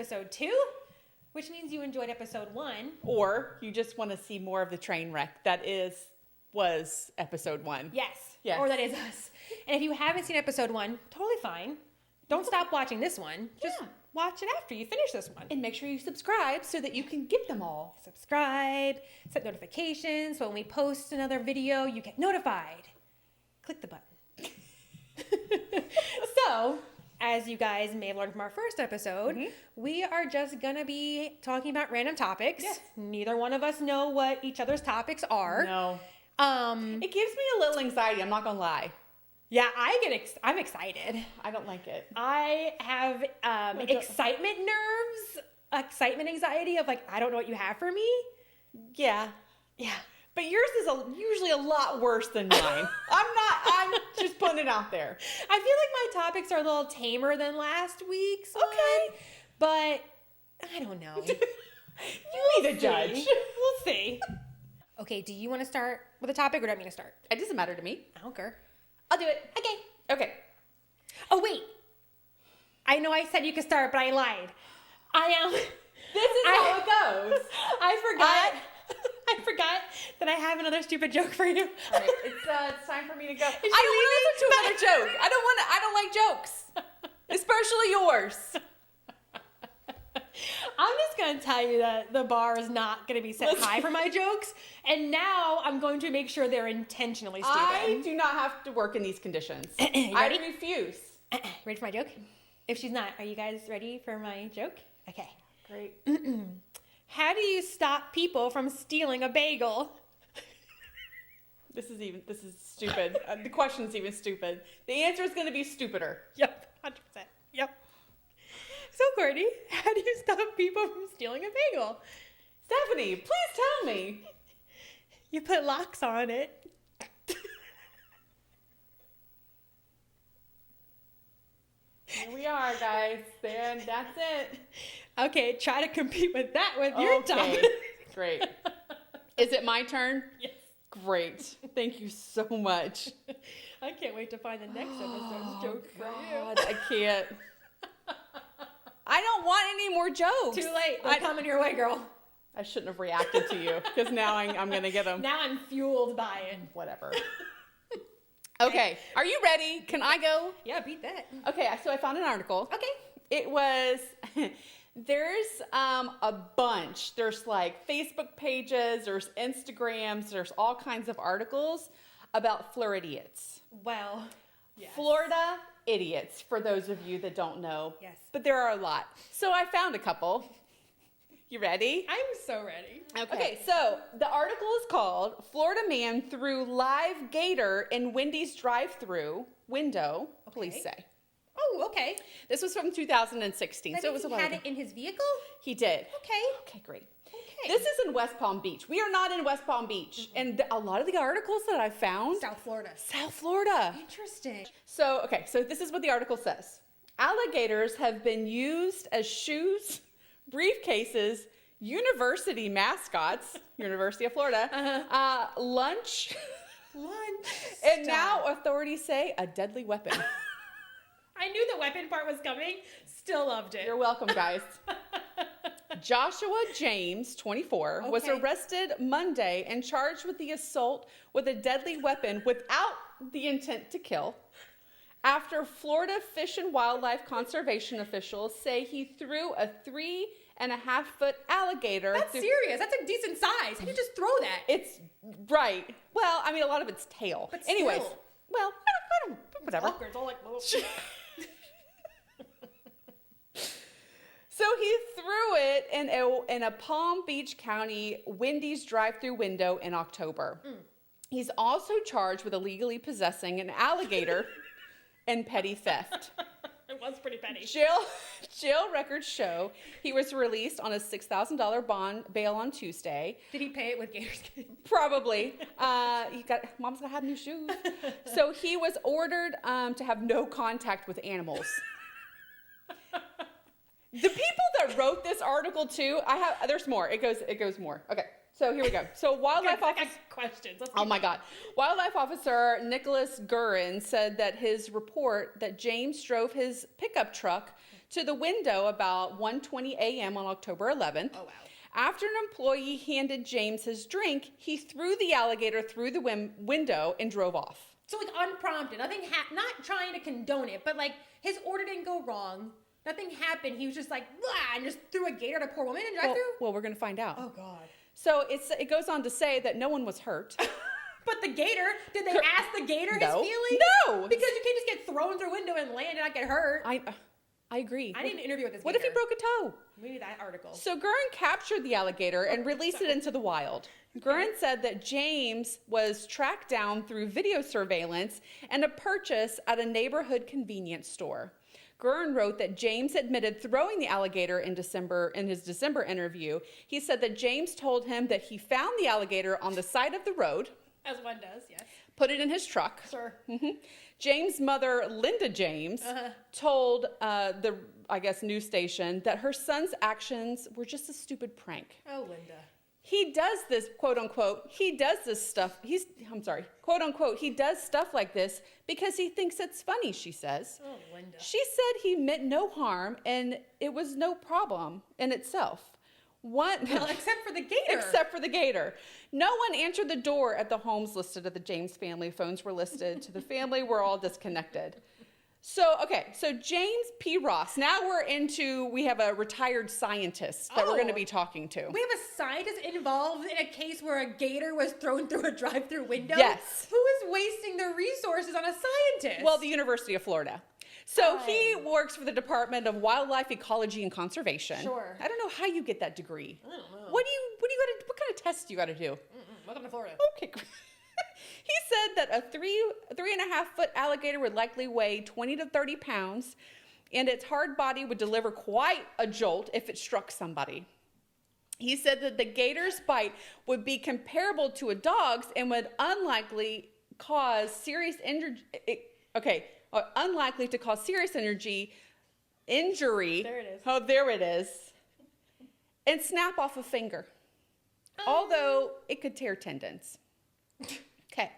episode 2, which means you enjoyed episode 1. Or you just want to see more of the train wreck that was episode 1. Yes. Yes. Or that is us. And if you haven't seen episode 1, totally fine. Don't stop watching this one. Just watch it after you finish this one. And make sure you subscribe so that you can get them all. Subscribe, set notifications, so when we post another video, you get notified. Click the button. So, as you guys may have learned from our first episode, we are just going to be talking about random topics. Yes. Neither one of us know what each other's topics are. No. It gives me a little anxiety, I'm not going to lie. Yeah, I'm excited. I don't like it. I have excitement nerves, excitement anxiety of like, I don't know what you have for me. Yeah. Yeah. But yours is usually a lot worse than mine. I'm just putting it out there. I feel like my topics are a little tamer than last week's. Okay. But I don't know. You be the judge. We'll see. Okay, do you want to start with a topic or do I mean to start? It doesn't matter to me. I don't care. I'll do it. Okay. Oh, wait. I know I said you could start, but I lied. This is how it goes. I forgot that I have another stupid joke for you. All right, it's time for me to go. I don't want to listen to another joke. I don't like jokes, especially yours. I'm just going to tell you that the bar is not going to be set high for my jokes, and now I'm going to make sure they're intentionally stupid. I do not have to work in these conditions. I refuse. Ready for my joke? If she's not, are you guys ready for my joke? Okay. Great. How do you stop people from stealing a bagel? This is stupid. The question's even stupid. The answer is going to be stupider. Yep, 100%. Yep. So, Courtney, how do you stop people from stealing a bagel? Stephanie, please tell me. You put locks on it. Here we are, guys. Then that's it. Okay, try to compete with that with your topic. Great. Is it my turn? Yes. Great. Thank you so much. I can't wait to find the next episode's joke for you. I can't. I don't want any more jokes. Too late. They're coming your way, girl. I shouldn't have reacted to you because now I'm going to get them. Now I'm fueled by it. Whatever. Okay. Are you ready? Can I go? Yeah, beat that. Okay. So I found an article. Okay. It was, there's a bunch. There's like Facebook pages, there's Instagrams, there's all kinds of articles about Floridiots. Well, yes. Florida idiots, for those of you that don't know. Yes. But there are a lot. So I found a couple. You ready? I'm so ready. Okay, so the article is called Florida Man Threw Live Gator in Wendy's Drive-Thru Window, police say. Oh, okay. This was from 2016. That so it was he a while had ago. it in his vehicle? He did. Okay. Okay, great. Okay. This is in West Palm Beach. We are not in West Palm Beach. And a lot of the articles that I found. South Florida. South Florida. Interesting. So this is what the article says. Alligators have been used as shoes, briefcases, university mascots, University of Florida, lunch, and now authorities say a deadly weapon. I knew the weapon part was coming. Still loved it. You're welcome, guys. Joshua James, 24, was arrested Monday and charged with the assault with a deadly weapon without the intent to kill. After Florida Fish and Wildlife Conservation officials say he threw a 3.5-foot alligator. That's serious. That's a decent size. How do you just throw that? It's right. Well, I mean, a lot of it's tail. But anyways, still. well, I don't whatever. It's all like little. So he threw it in a Palm Beach County Wendy's drive-thru window in October. He's also charged with illegally possessing an alligator and petty theft. It was pretty petty. Jail records show he was released on a $6,000 bond bail on Tuesday. Did he pay it with gator skin? Probably. Mom's gonna have new shoes. So he was ordered to have no contact with animals. The people that wrote this article too, there's more. It goes more. Okay. So here we go. So wildlife officer questions. Oh my God. Wildlife officer Nicholas Gurin said that his report that James drove his pickup truck to the window about 1:20 a.m. on October 11th. Oh, wow. After an employee handed James his drink, he threw the alligator through the window and drove off. So, like, unprompted. Nothing not trying to condone it, but, like, his order didn't go wrong. Nothing happened. He was just like, blah, and just threw a gator at a poor woman and drive through? Well, we're going to find out. Oh, God. So it goes on to say that no one was hurt. But the gator, did they ask the gator his No. feelings? No. Because you can't just get thrown through a window and land and not get hurt. I agree. I need an interview with this What gator. if he broke a toe? Maybe that article. So Guerin captured the alligator and released it into the wild. Guerin said that James was tracked down through video surveillance and a purchase at a neighborhood convenience store. Guerin wrote that James admitted throwing the alligator in his December interview. He said that James told him that he found the alligator on the side of the road. As one does, yes. Put it in his truck. Sure. James' mother, Linda James, told the, news station that her son's actions were just a stupid prank. Oh, Linda. He does this, quote unquote, he does stuff like this because he thinks it's funny, she says. Oh, Linda. She said he meant no harm and it was no problem in itself. Well, except for the gator. Except for the gator. No one answered the door at the homes listed at the James family. Phones were listed to the family. We're all disconnected. So James P. Ross. Now we have a retired scientist that we're going to be talking to. We have a scientist involved in a case where a gator was thrown through a drive-through window? Yes. Who is wasting their resources on a scientist? Well, the University of Florida. So he works for the Department of Wildlife Ecology and Conservation. Sure. I don't know how you get that degree. I don't know. What kind of tests do you got to do? Welcome to Florida. Okay, great. He said that a 3.5 foot alligator would likely weigh 20 to 30 pounds, and its hard body would deliver quite a jolt if it struck somebody. He said that the gator's bite would be comparable to a dog's and would unlikely to cause serious injury. There it is. Oh, there it is. And snap off a finger. Although it could tear tendons. Okay.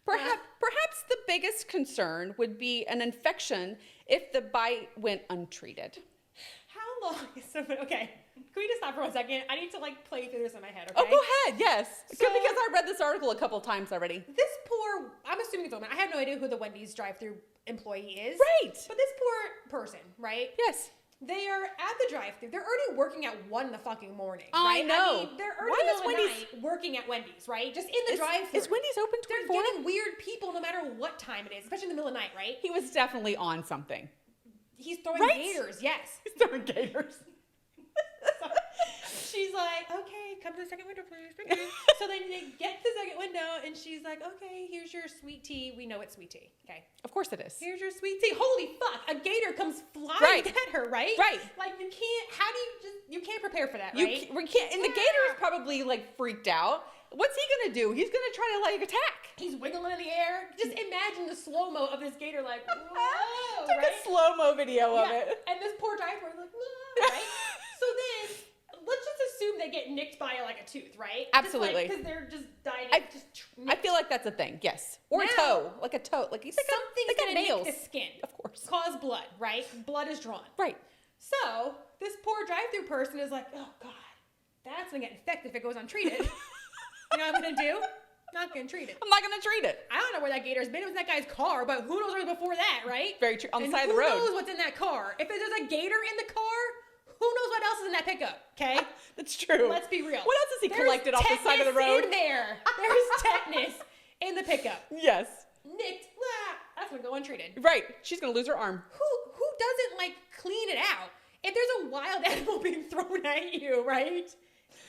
Perhaps the biggest concern would be an infection if the bite went untreated. How long is somebody... Okay. Can we just stop for 1 second? I need to, play through this in my head, okay? Oh, go ahead. Yes. So- Because I read this article a couple times already. This poor... I'm assuming it's a woman. I have no idea who the Wendy's drive-thru employee is. Right. But this poor person, right? Yes. They are at the drive-thru. They're already working at 1 in the fucking morning, I right? know. They're already Why in is the middle of Wendy's- the night working at Wendy's, right? Just in the drive-thru. Is Wendy's open They're 24? getting weird people no matter what time it is, especially in the middle of the night, right? He was definitely on something. He's throwing Right? gators, yes. He's throwing gators. She's like, okay, come to the second window, please. Thank you. So then they get to the second window, and she's like, okay, here's your sweet tea. We know it's sweet tea. Okay. Of course it is. Here's your sweet tea. Holy fuck. A gator comes flying Right. at her, right? Right. Like, you can't prepare for that, We right? can't, and the gator is probably freaked out. What's he gonna do? He's gonna try to attack. He's wiggling in the air. Just imagine the slow-mo of this gator whoa, Take right? a slow-mo video of Yeah. it. And this poor driver is whoa, right? So then, let's just assume they get nicked by a tooth, right? Absolutely. Because they're just dying. I feel like that's a thing, yes. Or a Now- toe, like a toe. Something's got gonna nails. nick the skin. Of course. Cause blood, right? Blood is drawn. Right. So this poor drive-through person is like, oh god, that's gonna get infected if it goes untreated. You know what I'm gonna do? Not gonna treat it. I'm not gonna treat it. I don't know where that gator's been. It was in that guy's car, but who knows what was before that, right? Very true. On the And side of the road. Who knows what's in that car? If there's a gator in the car, who knows what else is in that pickup? Okay. That's true. Let's be real. What else has he collected off the side of the Tetanus road? in there. There's tetanus in the pickup. Yes. Nicked. Blah. That's gonna go untreated. Right. She's gonna lose her arm. Who doesn't clean it out? If there's a wild animal being thrown at you, right?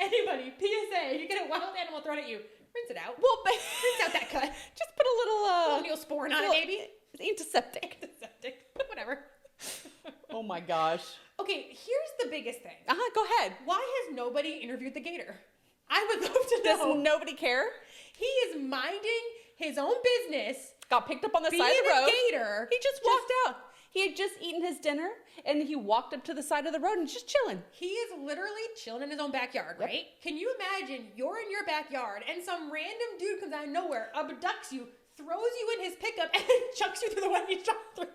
Anybody, PSA, you get a wild animal thrown at you, rinse it out. Well, Rinse out that cut. just put a little Neosporin on it, maybe. antiseptic. Antiseptic. Whatever. Oh my gosh. Okay, here's the biggest thing. Go ahead. Why has nobody interviewed the gator? I would love to Does know. nobody care? He is minding his own business. Got picked up on the Being side of the road. a gator. He just walked out. He had just eaten his dinner and he walked up to the side of the road and just chilling. He is literally chilling in his own backyard, right? Can you imagine you're in your backyard and some random dude comes out of nowhere, abducts you, throws you in his pickup, and chucks you through the Wendy's drive-thru?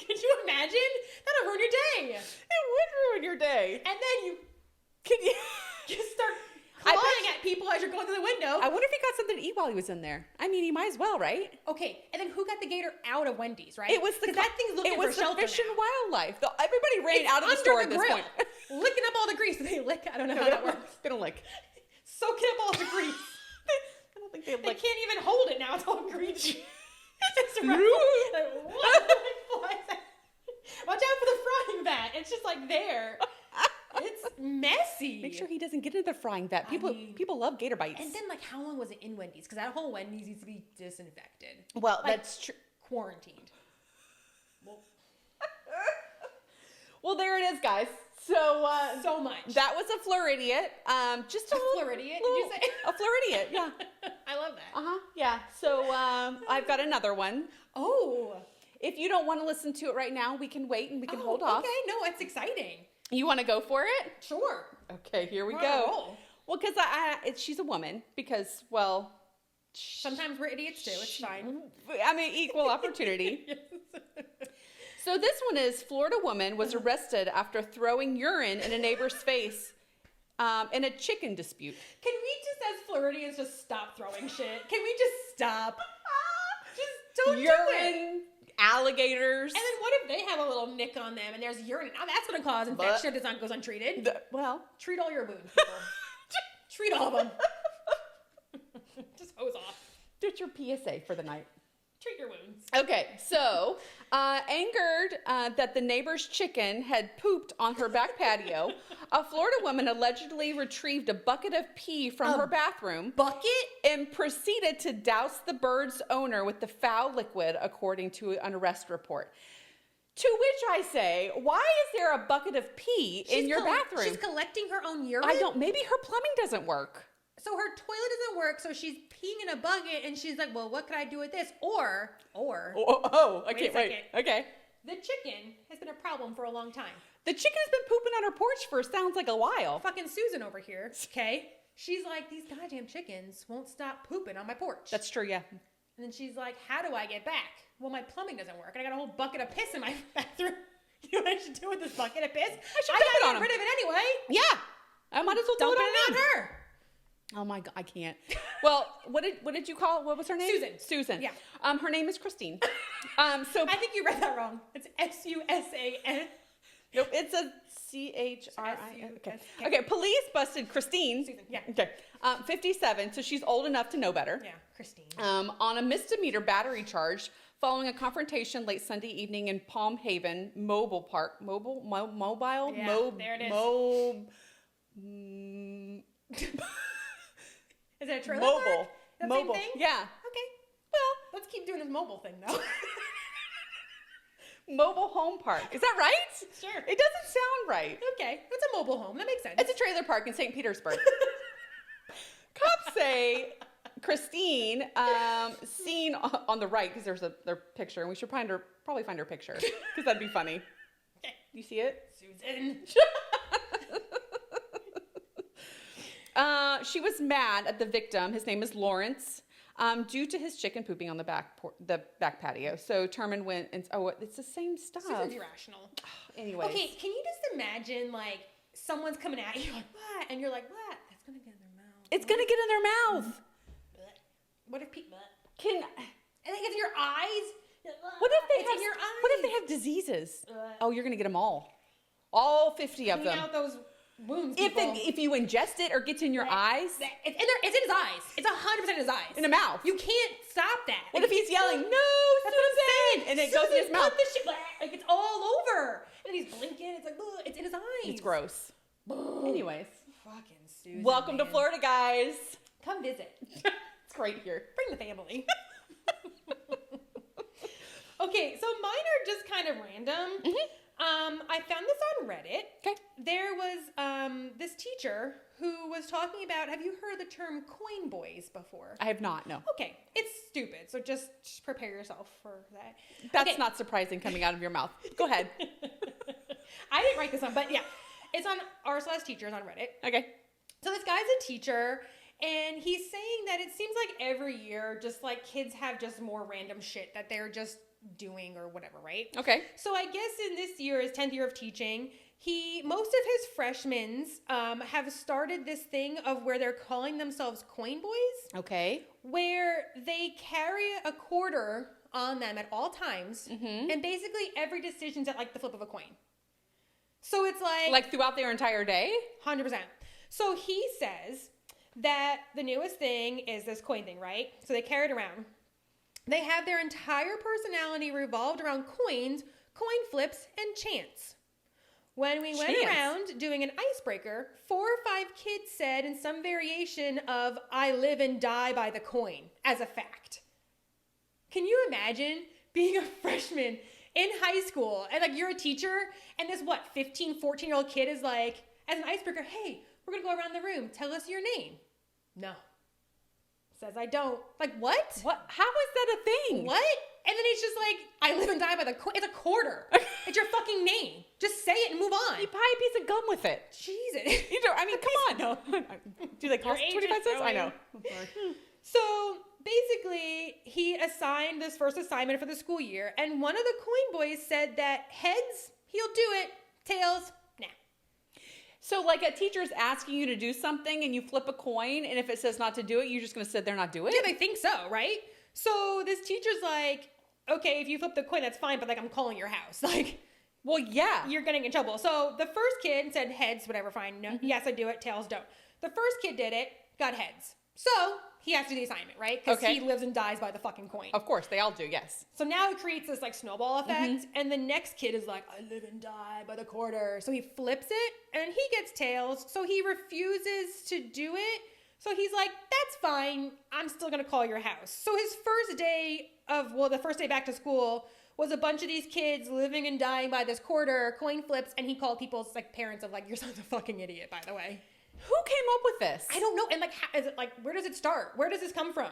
Could you imagine? That'll ruin your day. It would ruin your day. And then you You just start clawing at people as you're going through the window. I wonder if he got something to eat while he was in there. I mean, he might as well, right? Okay, and then who got the gator out of Wendy's, right? It was the that thing's looking for shelter Fish and now. Wildlife. Everybody ran out of the under store the at this grill, point. licking up all the grease. They lick. I don't know how that works. They don't lick. Soaking up all the grease. I don't think they They lick. can't even hold it now. It's all greasy. It's Watch out for the frying vat. It's just like there. It's messy. Make sure he doesn't get into the frying vat. People love gator bites. And then, like, how long was it in Wendy's? Because that whole Wendy's needs to be disinfected. Well, like, that's true. Quarantined. Well, there it is, guys. So so much. That was a Floridiot. Just a Floridiot, did you say? A Floridiot, yeah. I love that. Yeah. So I've got another one. Oh. If you don't want to listen to it right now, we can wait and we can hold off. Okay, no, it's exciting. You want to go for it? Sure. Okay, here we We're on a go. roll. Well, because she's a woman. Because, well, sometimes we're idiots too. It's fine. I mean, equal opportunity. Yes. So this one is Florida woman was arrested after throwing urine in a neighbor's face in a chicken dispute. Can we just, as Floridians, just stop throwing shit? Can we just stop? Just don't do it. Urine, alligators. And then what if they have a little nick on them and there's urine? Now that's going to cause infection if it goes untreated. Treat all your wounds, people. Treat all of them. Just hose off. That's your PSA for the night. Treat your wounds. Okay, so angered that the neighbor's chicken had pooped on her back patio, a Florida woman allegedly retrieved a bucket of pee from her bathroom. Bucket? And proceeded to douse the bird's owner with the foul liquid, according to an arrest report. To which I say, why is there a bucket of pee in your bathroom? She's collecting her own urine? Maybe her plumbing doesn't work. So her toilet doesn't work, so she's peeing in a bucket, and she's like, well, what could I do with this? Or. I can't wait. Okay. The chicken has been a problem for a long time. The chicken has been pooping on her porch for sounds like a while. Fucking Susan over here, okay? She's like, these goddamn chickens won't stop pooping on my porch. That's true, yeah. And then she's like, how do I get back? Well, my plumbing doesn't work, and I got a whole bucket of piss in my bathroom. You know what I should do with this bucket of piss? I should dump it on get rid of it anyway. Yeah. I might as well dump do it on her. Oh my God, I can't. Well, what did you call it? What was her name? Susan. Yeah. Her name is Christine. So I think you read that wrong. It's Susan. Nope, it's a CHRIN. Okay, police busted Christine. Susan, yeah. Okay. 57, so she's old enough to know better. Yeah, Christine. On a misdemeanor battery charge following a confrontation late Sunday evening in Palm Haven Mobile Park. Mobile? Yeah, there it is. Is it a trailer mobile. park? Mobile. Same thing? Yeah. Okay. Well, let's keep doing this mobile thing, though. Mobile home park. Is that right? Sure. It doesn't sound right. Okay. It's a mobile home. That makes sense. It's a trailer park in St. Petersburg. Cops say Christine, seen on the right, because there's their picture, and we should probably find her picture, because that'd be funny. Okay. You see it? Susan. She was mad at the victim. His name is Lawrence, due to his chicken pooping on the back patio. So Terman went and it's the same stuff. Susan's irrational. Anyways. Okay, can you just imagine like someone's coming at you like what, and you're like what? That's gonna get in their mouth. It's gonna get in their mouth. What if people? And like if your eyes. What if they it's have? in your eyes. What if they have diseases? Oh, you're gonna get them all 50 of them. Out those wounds. If you ingest it or gets in your eyes, it's in his eyes. It's 100% in his eyes. In the mouth. You can't stop that. What if he's yelling, "No, That's what I'm saying. and it goes in his mouth? Like it's all over, and he's blinking. It's like ugh, it's in his eyes. It's gross. Anyways, fucking Susan. welcome to Florida, guys. Come visit. It's great here. Bring the family. Okay, so mine are just kind of random. Mm-hmm. I found this on Reddit. Okay. There was this teacher who was talking about, have you heard the term Coinboys before? I have not, no. Okay, it's stupid, so just prepare yourself for that. That's not surprising coming out of your mouth. Go ahead. I didn't write this one, but yeah. It's on r/teachers on Reddit. Okay. So this guy's a teacher, and he's saying that it seems like every year, just like kids have just more random shit that they're just doing or whatever, right? Okay. So I guess in this year, his 10th year of teaching, most of his freshmen have started this thing of where they're calling themselves Coinboys, Okay. where they carry a quarter on them at all times, and basically every decision's at like the flip of a coin. So it's like throughout their entire day? 100%. So he says that the newest thing is this coin thing, right? So they carry it around. They have their entire personality revolved around coins, coin flips, and chance. When we went around doing an icebreaker, 4 or 5 kids said in some variation of, I live and die by the coin, as a fact. Can you imagine being a freshman in high school and like you're a teacher and this 15, 14-year-old kid is like, as an icebreaker, hey, we're going to go around the room. Tell us your name. No. Says I don't. Like, what? What? How is that a thing? What? And then he's just like, I live and die by the coin. It's a quarter. It's your fucking name. Just say it and move on. You buy a piece of gum with it. Jesus. You know, I mean, come on. No. Do they cost 25 cents? I know. So basically, he assigned this first assignment for the school year, and one of the coin boys said that heads, he'll do it. Tails, nah. So like a teacher's asking you to do something and you flip a coin, and if it says not to do it, you're just going to sit there and not do it? Yeah, they think so, right? So this teacher's like, okay, if you flip the coin, that's fine, but like I'm calling your house. Like, well, yeah. You're getting in trouble. So the first kid said heads, whatever, fine. No, yes, I do it. Tails, don't. The first kid did it, got heads. So he has to do the assignment, right? Because he lives and dies by the fucking coin. Of course, they all do, yes. So now it creates this like snowball effect. And the next kid is like, I live and die by the quarter. So he flips it and he gets tails. So he refuses to do it. So he's like, that's fine. I'm still going to call your house. So his first day the first day back to school was a bunch of these kids living and dying by this quarter, coin flips. And he called people's like parents of like, your son's a fucking idiot, by the way. Who came up with this? I don't know. And like, is it like, where does it start? Where does this come from?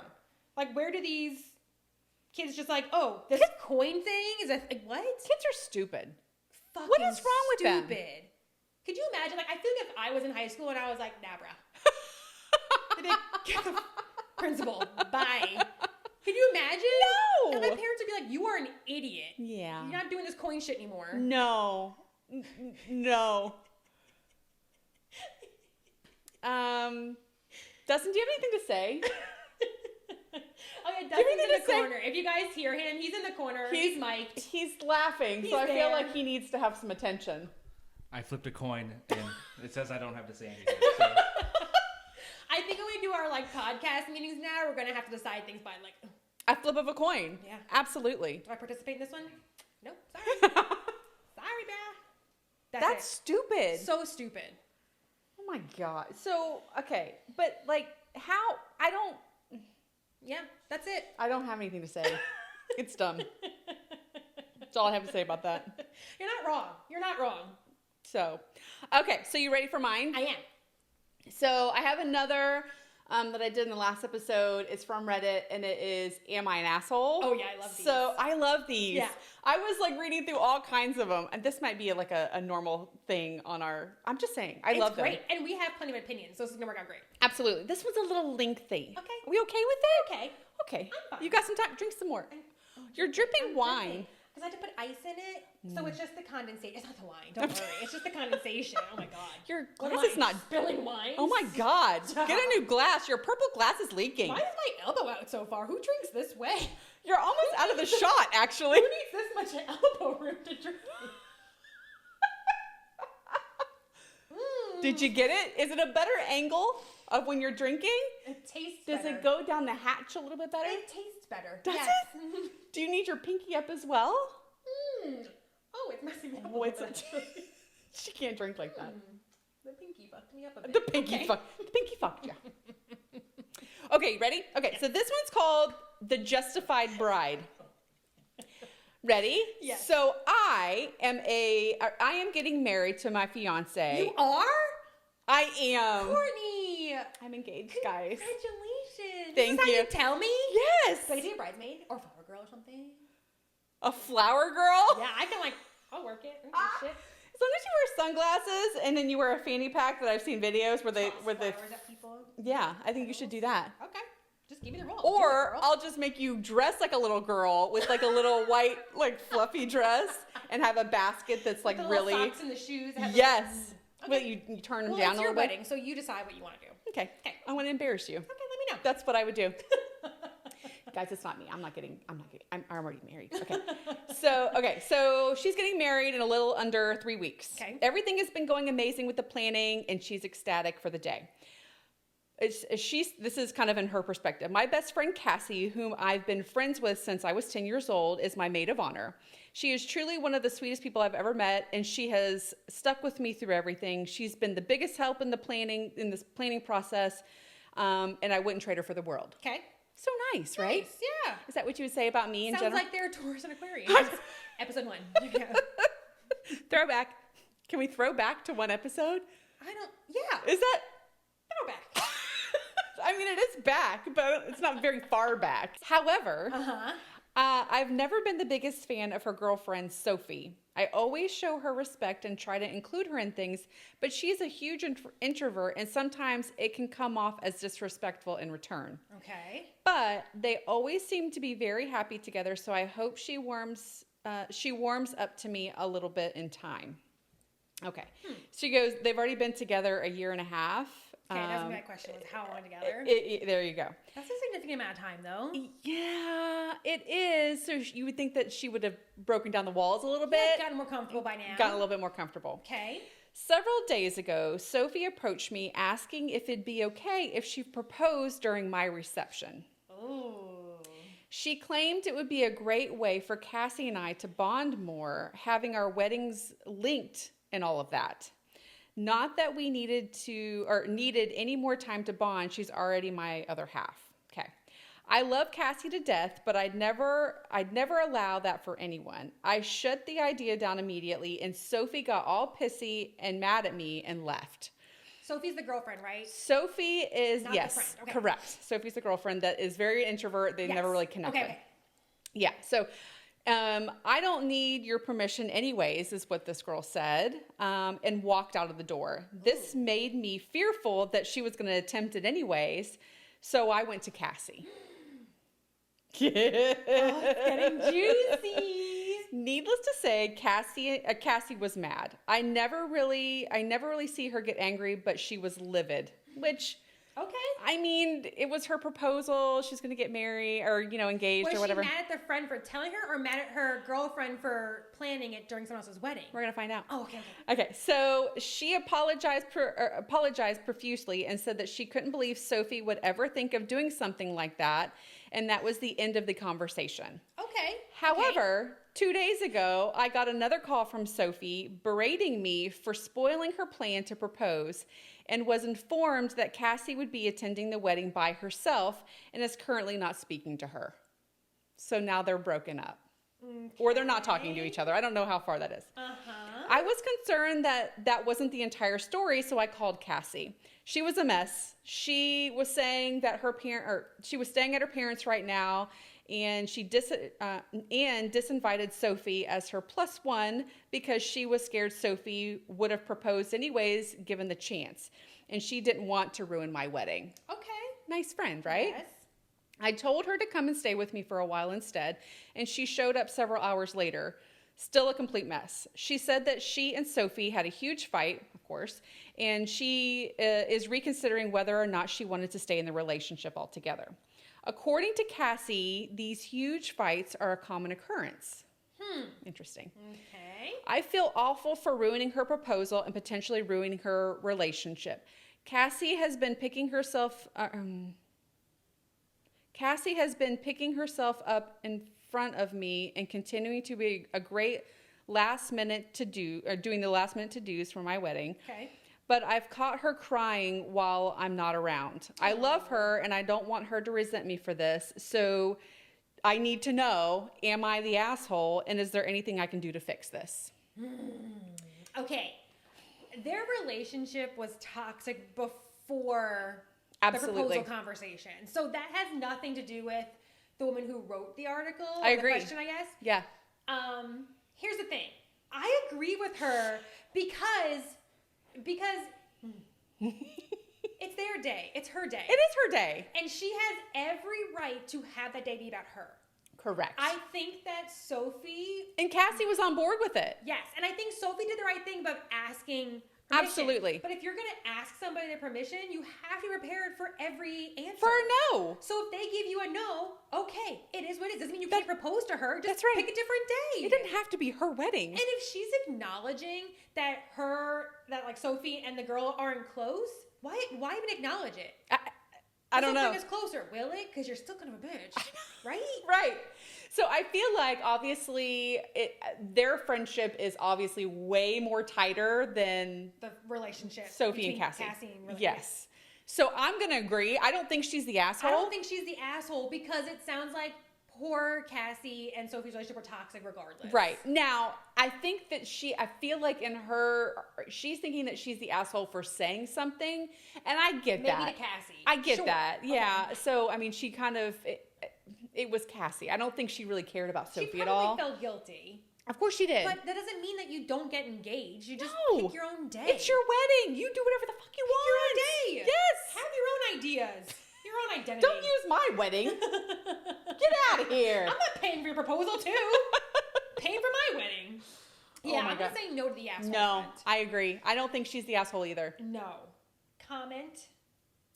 Like, where do these kids just like, oh, this coin thing is like, what? Kids are stupid. Fucking what is wrong with them? Stupid. Could you imagine? Like, I feel like if I was in high school and I was like, nah, bruh. Get the principal. Bye. Can you imagine? No. And my parents would be like, you are an idiot. Yeah. You're not doing this coin shit anymore. No. No. Dustin, do you have anything to say? Okay, Dustin's in the corner. If you guys hear him, he's in the corner. He's mic'd. He's laughing, so I feel like he needs to have some attention. I flipped a coin, and it says I don't have to say anything. So. I think when we do our like podcast meetings now, we're gonna have to decide things by like a flip of a coin. Yeah, absolutely. Do I participate in this one? Nope. Sorry. Sorry, bruh. That's stupid. So stupid. Oh my god. So okay, but like, how? I don't. Yeah, that's it. I don't have anything to say. It's dumb. That's all I have to say about that. You're not wrong. You're not wrong. So, okay. So you ready for mine? I am. So I have another that I did in the last episode. It's from Reddit, and it is, Am I an Asshole? Oh, yeah, I love these. So I love these. Yeah. I was like reading through all kinds of them, and this might be like a normal thing on our, I'm just saying, I love them. It's great, and we have plenty of opinions, so this is going to work out great. Absolutely. This one's a little lengthy. Okay. Are we okay with it? Okay. Okay. I'm fine. You got some time? Drink some more. You're dripping wine. Because I had to put ice in it, so it's just the condensation. It's not the wine, don't worry. It's just the condensation. Oh my god. Your glass is not spilling wine. Oh my god. Get a new glass. Your purple glass is leaking. Why is my elbow out so far? Who drinks this way? You're almost out of the shot, actually. Who needs this much elbow room to drink? Did you get it? Is it a better angle of when you're drinking? It tastes Does better. it go down the hatch a little bit better? It tastes better. Does it? Do you need your pinky up as well? Oh, it's messing me up. Oh, it's she can't drink like that. The pinky fucked me up a bit. The pinky fucked you. Okay, ready? Okay, so this one's called The Justified Bride. Ready? Yes. So I am getting married to my fiance. You are? I am. Courtney! I'm engaged, guys. Congratulations. Thank This is you. how you tell me? Yes. So I see a bridesmaid or flower girl or something? A flower girl? Yeah, I can I'll work it. Shit. As long as you wear sunglasses and then you wear a fanny pack that I've seen videos where they Flowers at people. yeah, I think you should do that. Okay. Just give me the role. Or I'll just make you dress like a little girl with like a little white, like fluffy dress and have a basket that's like the really. socks and the shoes. Yes. Okay. Well, you turn them down it's a your little bit. wedding, so you decide what you want to do. Okay. I want to embarrass you. Okay, let me know. That's what I would do. Guys, it's not me. I'm already married. Okay. So she's getting married in a little under 3 weeks. Okay. Everything has been going amazing with the planning, and she's ecstatic for the day. This is kind of in her perspective. My best friend Cassie, whom I've been friends with since I was 10 years old, is my maid of honor. She is truly one of the sweetest people I've ever met, and she has stuck with me through everything. She's been the biggest help in this planning process, and I wouldn't trade her for the world. Okay. So nice, right? Yeah. Is that what you would say about me in Sounds general? like they're Taurus and Aquarius. Episode 1. Yeah. Throwback. Can we throw back to one episode? Yeah. Is that? Throwback. I mean, it is back, but it's not very far back. However, I've never been the biggest fan of her girlfriend, Sophie. I always show her respect and try to include her in things, but she's a huge introvert, and sometimes it can come off as disrespectful in return. Okay. But they always seem to be very happy together, so I hope she warms up to me a little bit in time. Okay. She goes, they've already been together a year and a half. Okay, that's my question was how long together? There you go. That's a significant amount of time, though. Yeah, it is. So you would think that she would have broken down the walls a little bit. Gotten more comfortable by now. Gotten a little bit more comfortable. Okay. Several days ago, Sophie approached me asking if it'd be okay if she proposed during my reception. Ooh. She claimed it would be a great way for Cassie and I to bond more, having our weddings linked and all of that. Not that we needed any more time to bond. She's already my other half. Okay. I love Cassie to death, but I'd never allow that for anyone. I shut the idea down immediately, and Sophie got all pissy and mad at me and left. Sophie's the girlfriend, right? Sophie is, Not yes, the friend. Okay. correct. Sophie's the girlfriend that is very introvert. They've never really connected. Okay. Yeah. So I don't need your permission anyways, is what this girl said, and walked out of the door. This made me fearful that she was going to attempt it anyways, so I went to Cassie. Oh, it's getting juicy. Needless to say, Cassie was mad. I never really see her get angry, but she was livid, which... Okay. I mean, it was her proposal. She's going to get married or, engaged or whatever. Was she mad at the friend for telling her or mad at her girlfriend for planning it during someone else's wedding? We're going to find out. Oh, okay. Okay, so she apologized profusely and said that she couldn't believe Sophie would ever think of doing something like that. And that was the end of the conversation. Okay. However, 2 days ago, I got another call from Sophie berating me for spoiling her plan to propose and was informed that Cassie would be attending the wedding by herself and is currently not speaking to her. So now they're broken up. Okay. Or they're not talking to each other. I don't know how far that is. I was concerned that wasn't the entire story, so I called Cassie. She was a mess. She was saying that she was staying at her parents' right now, and she disinvited Sophie as her +1 because she was scared Sophie would have proposed anyways given the chance, and she didn't want to ruin my wedding. Okay. Nice friend, right? Yes. I told her to come and stay with me for a while instead, and she showed up several hours later. Still a complete mess. She said that she and Sophie had a huge fight, of course, and she is reconsidering whether or not she wanted to stay in the relationship altogether. According to Cassie, these huge fights are a common occurrence. Interesting. Okay. I feel awful for ruining her proposal and potentially ruining her relationship. Cassie has been picking herself up in front of me and continuing to be a great doing the last minute to-dos for my wedding. Okay. But I've caught her crying while I'm not around. I love her and I don't want her to resent me for this. So I need to know, am I the asshole? And is there anything I can do to fix this? Okay. Their relationship was toxic before Absolutely. the proposal conversation. So that has nothing to do with the woman who wrote the article. I agree. The question, I guess. Yeah. Here's the thing. I agree with her because it's their day. It's her day. It is her day. And she has every right to have that day be about her. Correct. I think that Sophie... And Cassie was on board with it. Yes. And I think Sophie did the right thing about asking permission. Absolutely. But if you're going to ask somebody their permission, you have to be prepared for every answer. For a no. So if they give you a no, okay, it is what it is. Doesn't mean you can't propose to her. Just that's right. pick a different day. It didn't have to be her wedding. And if she's acknowledging that like Sophie and the girl aren't close, why even acknowledge it? I don't know. Bring us closer, will it? Because you're still kind of a bitch, right? Right. So I feel like obviously their friendship is obviously way more tighter than the relationship Sophie and Cassie. and yes. So I'm gonna agree. I don't think she's the asshole. I don't think she's the asshole because it sounds like poor Cassie and Sophie's relationship were toxic regardless. Right. Now, I think that I feel like she's thinking that she's the asshole for saying something, and I get that. Maybe to Cassie. I get Sure. that. Yeah. Okay. So, I mean, she kind of, it was Cassie. I don't think she really cared about Sophie at all. She probably felt guilty. Of course she did. But that doesn't mean that you don't get engaged. You just pick your own day. It's your wedding. You do whatever the fuck you want. Pick your own day. Yes. Have your own ideas. Your own identity. Don't use my wedding. Get out of here. I'm not paying for your proposal too. Paying for my wedding. Yeah, I'm gonna say no to the asshole. No, front. I agree. I don't think she's the asshole either. No. Comment.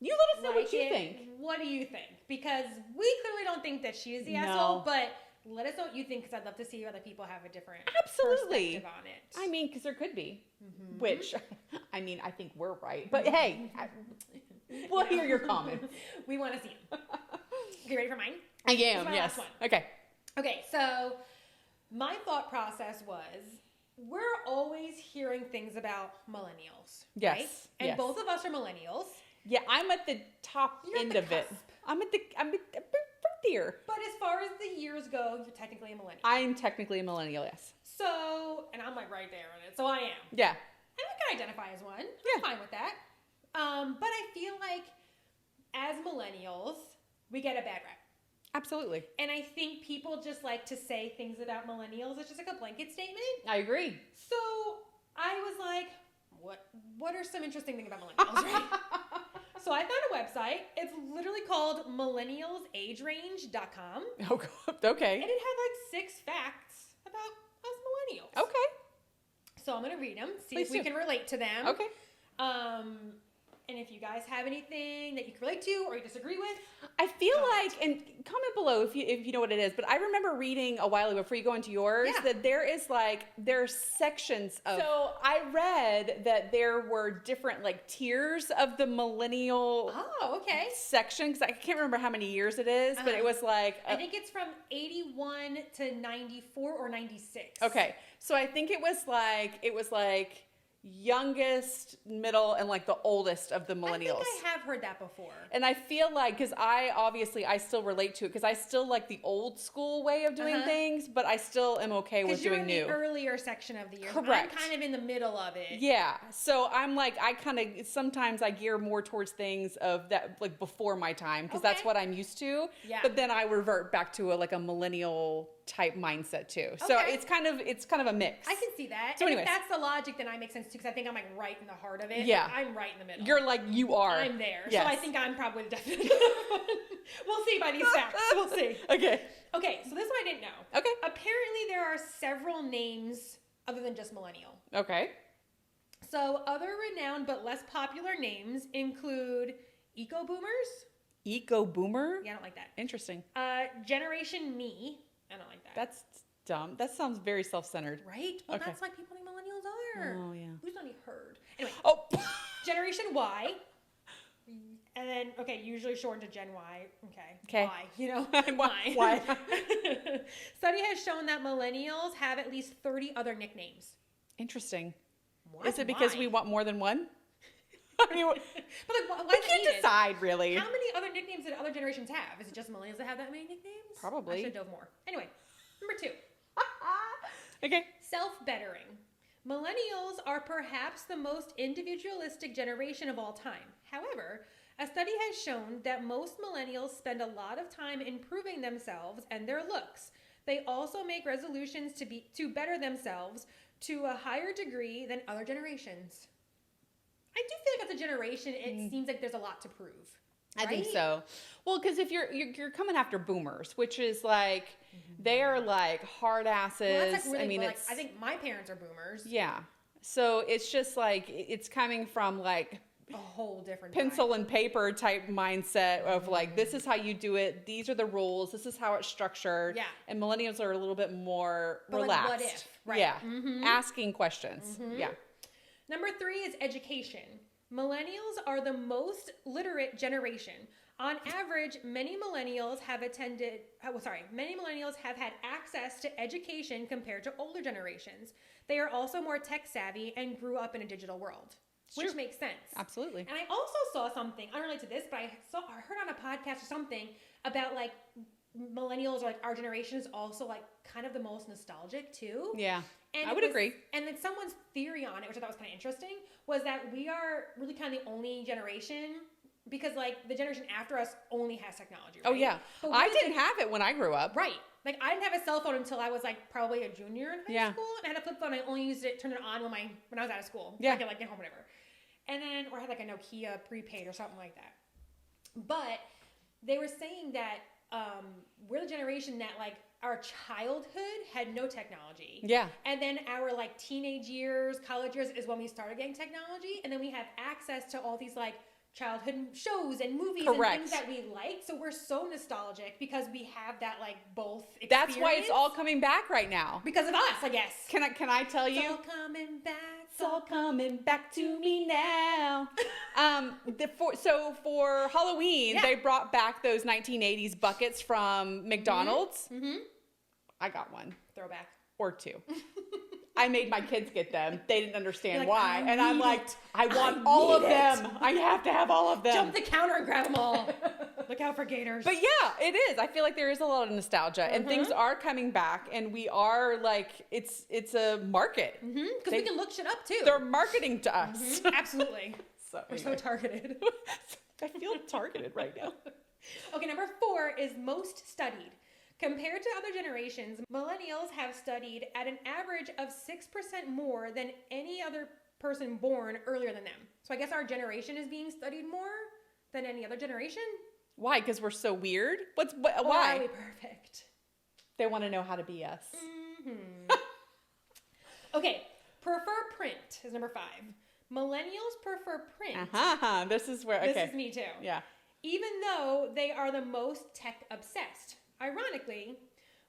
You let us know what you it. think. What do you think? Because we clearly don't think that she is the asshole, but let us know what you think because I'd love to see if other people have a different perspective on it. I mean, because there could be. Mm-hmm. Which, I mean, I think we're right. But hey, we'll hear your comments. We want to see them. Okay, ready for mine? I This is am, my yes. last one. Okay. Okay, so my thought process was we're always hearing things about millennials. Yes. Right? And both of us are millennials. Yeah, I'm at the top end of it. I'm right there. But as far as the years go, you're technically a millennial. I'm technically a millennial, yes. So, and I'm like right there in it. So I am. Yeah. And I can identify as one. Yeah. I'm fine with that. But I feel like as millennials, we get a bad rep. Absolutely. And I think people just like to say things about millennials. It's just like a blanket statement. I agree. So I was like, what are some interesting things about millennials, right? So I found a website. It's literally called millennialsagerange.com. Oh, okay. And it had like 6 facts about us millennials. Okay. So I'm going to read them, see Please if we do. can relate to them. Okay. And if you guys have anything that you can relate to or you disagree with, I feel like, and comment below if you know what it is, but I remember reading a while ago before you go into yours that there's sections of. So I read that there were different like tiers of the millennial section, because I can't remember how many years it is, but it was like. I think it's from 81 to 94 or 96. Okay. So I think it was like youngest, middle, and like the oldest of the millennials. I think I have heard that before. And I feel like, because I still relate to it, because I still like the old school way of doing things, but I still am okay with doing new. Because you're in the earlier section of the year. Correct. I'm kind of in the middle of it. Yeah. So I'm like, sometimes I gear more towards things of that, like before my time, because that's what I'm used to. Yeah. But then I revert back to a millennial type mindset too. So it's kind of a mix. I can see that. So and anyways. if that's the logic, then I make sense too, because I think I'm like right in the heart of it. Yeah. Like, I'm right in the middle. You're like, you are. I'm there. Yes. So I think I'm probably the definite one. We'll see by these facts. We'll see. Okay. Okay, so this one I didn't know. Okay. Apparently there are several names other than just millennial. Okay. So other renowned but less popular names include eco-boomers. Eco-boomer? Yeah, I don't like that. Interesting. Generation Me. I don't like that. That's dumb. That sounds very self-centered. Right? Well, that's why people think millennials are. Oh, yeah. Who's not even heard? Anyway. Oh. Generation Y. And then, usually shortened to Gen Y. Okay. Why? You know? Why? Study has shown that millennials have at least 30 other nicknames. Interesting. What? Is it because we want more than one? I mean, but why we can't decide, really. How many other nicknames did other generations have? Is it just millennials that have that many nicknames? Probably. I should have dove more. Anyway, number 2. Okay. Self-bettering. Millennials are perhaps the most individualistic generation of all time. However, a study has shown that most millennials spend a lot of time improving themselves and their looks. They also make resolutions to better themselves to a higher degree than other generations. I do feel like as a generation, it seems like there's a lot to prove. I think right? so. Well, because if you're coming after boomers, which is like they are like hard asses. Well, that's like really, I mean, like, it's I think my parents are boomers. yeah. So it's just like it's coming from like A whole different pencil time. and paper type mindset of like this is how you do it. These are the rules. This is how it's structured. Yeah. And millennials are a little bit more But like, relaxed. what if, right? Yeah. Asking questions. Yeah. Number 3 is education. Millennials are the most literate generation. On average, many millennials have had access to education compared to older generations. They are also more tech savvy and grew up in a digital world, which Sure. makes sense. Absolutely. And I also saw something, unrelated to this, but I heard on a podcast or something about like millennials, or like our generation is also like kind of the most nostalgic too. Yeah. And I would agree. And then someone's theory on it, which I thought was kind of interesting, was that we are really kind of the only generation, because like the generation after us only has technology. Right? Oh yeah. But I didn't have it when I grew up. Right. Like I didn't have a cell phone until I was like probably a junior in high school, and I had a flip phone. I only used it, turned it on when I was out of school. Yeah. I could like get home, whatever. And then, or I had like a Nokia prepaid or something like that. But they were saying that we're the generation that like our childhood had no technology. Yeah. And then our like teenage years, college years is when we started getting technology. And then we have access to all these like childhood shows and movies and things that we like. So we're so nostalgic because we have that like both experience. That's why it's all coming back right now. Because of us, I guess. Can I tell you? It's all coming back. It's all coming back to me now. So for Halloween, they brought back those 1980s buckets from McDonald's. Mm-hmm. I got one. Throwback. Or two. I made my kids get them. They didn't understand like, why. And I'm like, I want I all of need them. I have to have all of them. Jump the counter and grab them all. Look out for gators. But yeah, it is. I feel like there is a lot of nostalgia and things are coming back, and we are like, it's a market. Because we can look shit up too. They're marketing to us. Absolutely. We're so targeted. I feel targeted right now. Okay, number 4 is most studied. Compared to other generations, millennials have studied at an average of 6% more than any other person born earlier than them. So I guess our generation is being studied more than any other generation? Why? Because we're so weird? Or why? are we perfect? They want to know how to be us. Okay, prefer print is number 5. Millennials prefer print. This is where, okay. This is me too. Yeah. Even though they are the most tech obsessed. Ironically,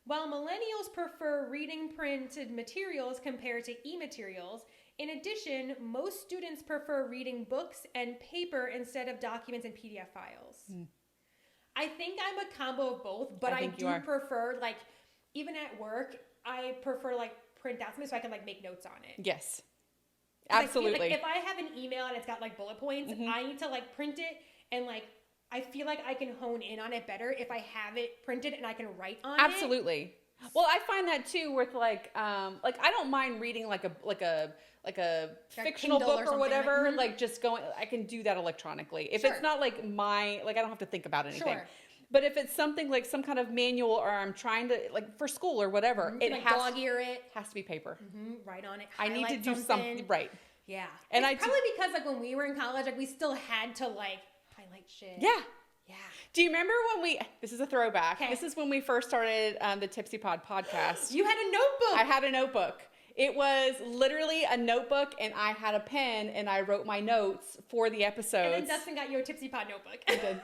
while millennials prefer reading printed materials compared to e-materials, in addition, most students prefer reading books and paper instead of documents and PDF files. I think I'm a combo of both, but I do prefer, like, even at work, I prefer, like, print out something so I can, like, make notes on it. Yes. Absolutely. Like, if I have an email and it's got, like, bullet points, I need to, like, print it and, like, I feel like I can hone in on it better if I have it printed and I can write on it. Absolutely. Well, I find that too with like I don't mind reading like a fictional Kindle book or or whatever, something. like just going, I can do that electronically. If Sure. it's not like I don't have to think about anything. Sure. But if it's something like some kind of manual or I'm trying to like for school or whatever, it like dog ear it. Has to be paper. Write on it. I need to do something right. Yeah. And it's probably because like when we were in college, like we still had to like highlight shit. Yeah. Yeah. Do you remember when this is a throwback. Okay. This is when we first started the Tipsy Pod podcast. You had a notebook. I had a notebook. It was literally a notebook and I had a pen and I wrote my notes for the episodes. And then Dustin got you a Tipsy Pod notebook. I did.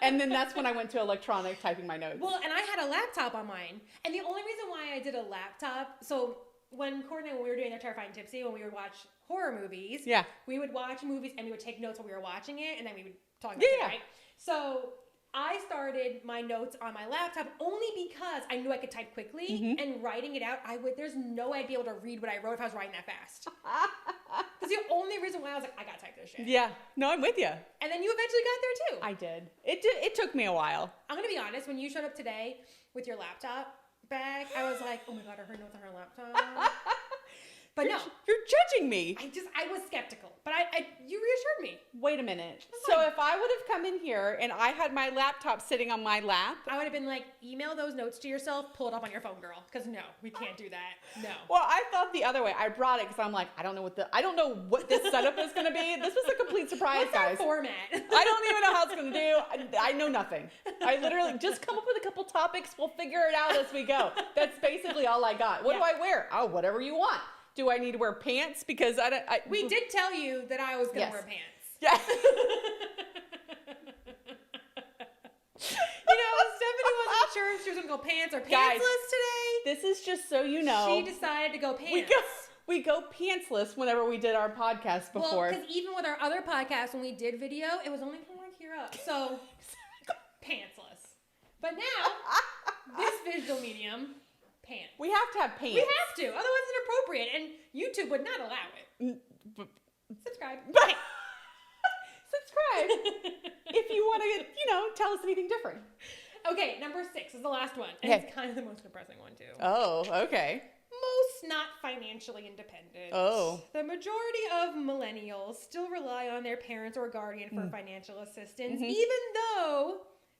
And then that's when I went to electronic typing my notes. Well, and I had a laptop on mine. And the only reason why I did a laptop, so when Courtney and we were doing the Terrifying Tipsy, when we would watch horror movies, we would watch movies and we would take notes while we were watching it and then we would talk about it, right? So I started my notes on my laptop only because I knew I could type quickly and writing it out, there's no way I'd be able to read what I wrote if I was writing that fast. That's the only reason why I was like, I gotta type this shit. Yeah. No, I'm with you. And then you eventually got there too. I did. It took me a while. I'm gonna be honest, when you showed up today with your laptop bag, I was like, oh my God, are her notes on her laptop? But no, You're judging me. I was skeptical, but you reassured me. Wait a minute. So if I would have come in here and I had my laptop sitting on my lap. I would have been like, email those notes to yourself, pull it up on your phone, girl. Because no, we can't do that. No. Well, I thought the other way. I brought it because I'm like, I don't know what this setup is going to be. This was a complete surprise, What's guys. our format? I don't even know how it's going to do. I know nothing. I literally just come up with a couple topics. We'll figure it out as we go. That's basically all I got. What do I wear? Oh, whatever you want. Do I need to wear pants? Because we did tell you that I was going to wear pants. Yeah. Stephanie wasn't sure if she was going to go pants or pantsless today. This is just so you know. She decided to go pants. We go pantsless whenever we did our podcast before. Well, because even with our other podcast, when we did video, it was only from like here up. So, pantsless. But now, this visual medium, pants. We have to have pants. We have to. Otherwise, it's inappropriate. And YouTube would not allow it. Subscribe. Subscribe if you want to, tell us anything different. Okay, number 6 is the last one. And it's kind of the most depressing one, too. Oh, okay. Most not financially independent. Oh. The majority of millennials still rely on their parents or guardian for financial assistance. Even though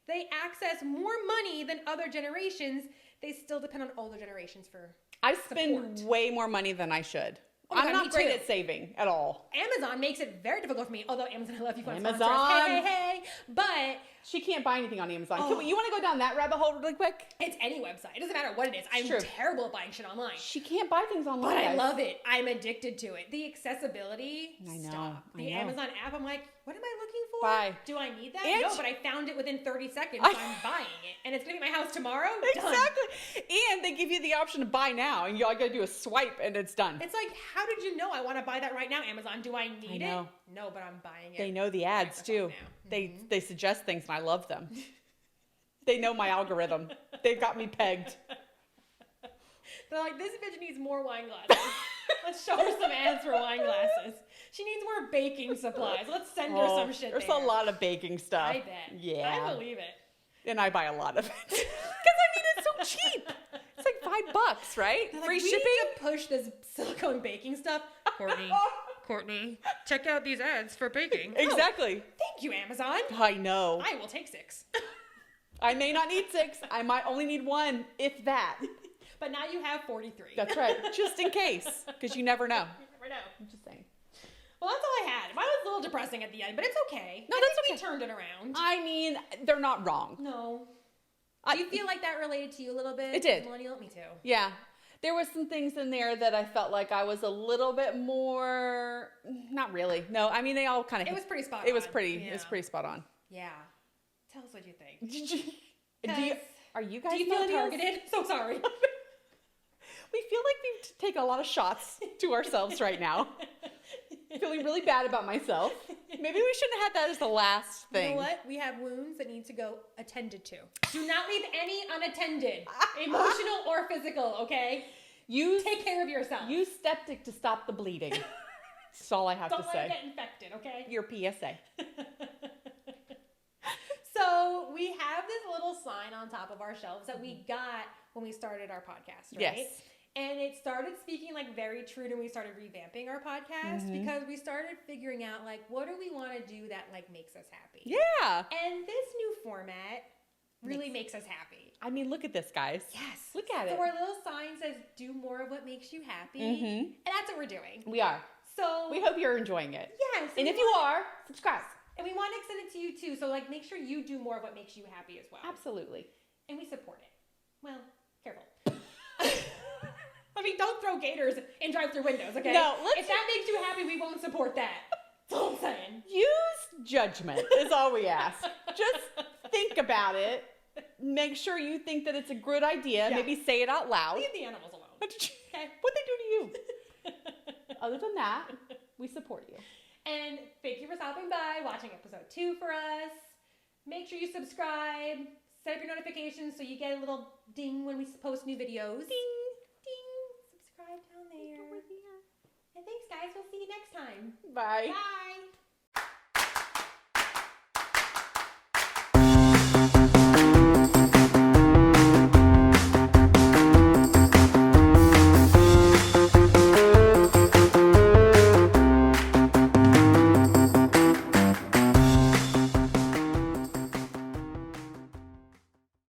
they access more money than other generations, they still depend on older generations for I spend way more money than I should. Oh I'm God, not me great too. at saving at all. Amazon makes it very difficult for me. Although Amazon, I love you. Amazon. Hey. But she can't buy anything on Amazon. You want to go down that rabbit hole really quick? It's any website. It doesn't matter what it is. I'm terrible at buying shit online. She can't buy things online. But I love it. I'm addicted to it. The accessibility. I know. Stop. The I know. Amazon app. I'm like, what am I looking for? Buy. Do I need that? And no, but I found it within 30 seconds. So I'm buying it, and it's gonna be at my house tomorrow. Done. Exactly. And they give you the option to buy now, and all you gotta do is swipe, and it's done. It's like, how did you know I want to buy that right now, Amazon? Do I need I know. it? No, but I'm buying it. They know the ads too. They suggest things, and I love them. They know my algorithm. They've got me pegged. They're like, this bitch needs more wine glasses. Let's show her some ads for wine glasses. She needs more baking supplies. Let's send her some shit. There's a lot of baking stuff. I bet. Yeah. I believe it. And I buy a lot of it. Because it's so cheap. It's like $5, right? They're Free like, shipping. We need to push this silicone baking stuff. Courtney, check out these ads for baking. Exactly. Oh, thank you, Amazon. I know. I will take 6. I may not need 6. I might only need 1, if that. But now you have 43. That's right. Just in case. Because you never know. You never know. I'm just saying. Well, that's all I had. Mine was a little depressing at the end, but it's okay. No, I that's think okay. we turned it around. I mean, they're not wrong. No. Do you feel like that related to you a little bit? It did. Millennial? Me too. Yeah. There was some things in there that I felt like I was a little bit more, not really. No, I mean, they all kind of. It was pretty spot on. It was pretty spot on. Yeah. Tell us what you think. Are you guys Do you feel millennials? targeted? So sorry. We feel like we've taken a lot of shots to ourselves right now. Feeling really bad about myself. Maybe we shouldn't have had that as the last thing. You know what? We have wounds that need to go attended to. Do not leave any unattended, emotional or physical, okay? Take care of yourself. Use Septic to stop the bleeding. That's all I have to say. Don't let it get infected, okay? Your PSA. So we have this little sign on top of our shelves that we got when we started our podcast, right? Yes. And it started speaking like very true to when we started revamping our podcast because we started figuring out like, what do we want to do that like makes us happy? Yeah. And this new format really makes us happy. I mean, look at this, guys. Yes. Look at it. So our little sign says, do more of what makes you happy. And that's what we're doing. We are. So we hope you're enjoying it. Yes. And if you are, subscribe. And we want to extend it to you too. So like make sure you do more of what makes you happy as well. Absolutely. And we support it. Well, careful. I mean, don't throw gators in drive-through windows, okay? No, if that makes you happy, we won't support that. That's all I'm saying. Use judgment is all we ask. Just think about it. Make sure you think that it's a good idea. Yeah. Maybe say it out loud. Leave the animals alone. Okay. What'd they do to you? Other than that, we support you. And thank you for stopping by, watching episode 2 for us. Make sure you subscribe. Set up your notifications so you get a little ding when we post new videos. Ding, ding. Subscribe down there. And thanks, guys. We'll see you next time. Bye. Bye.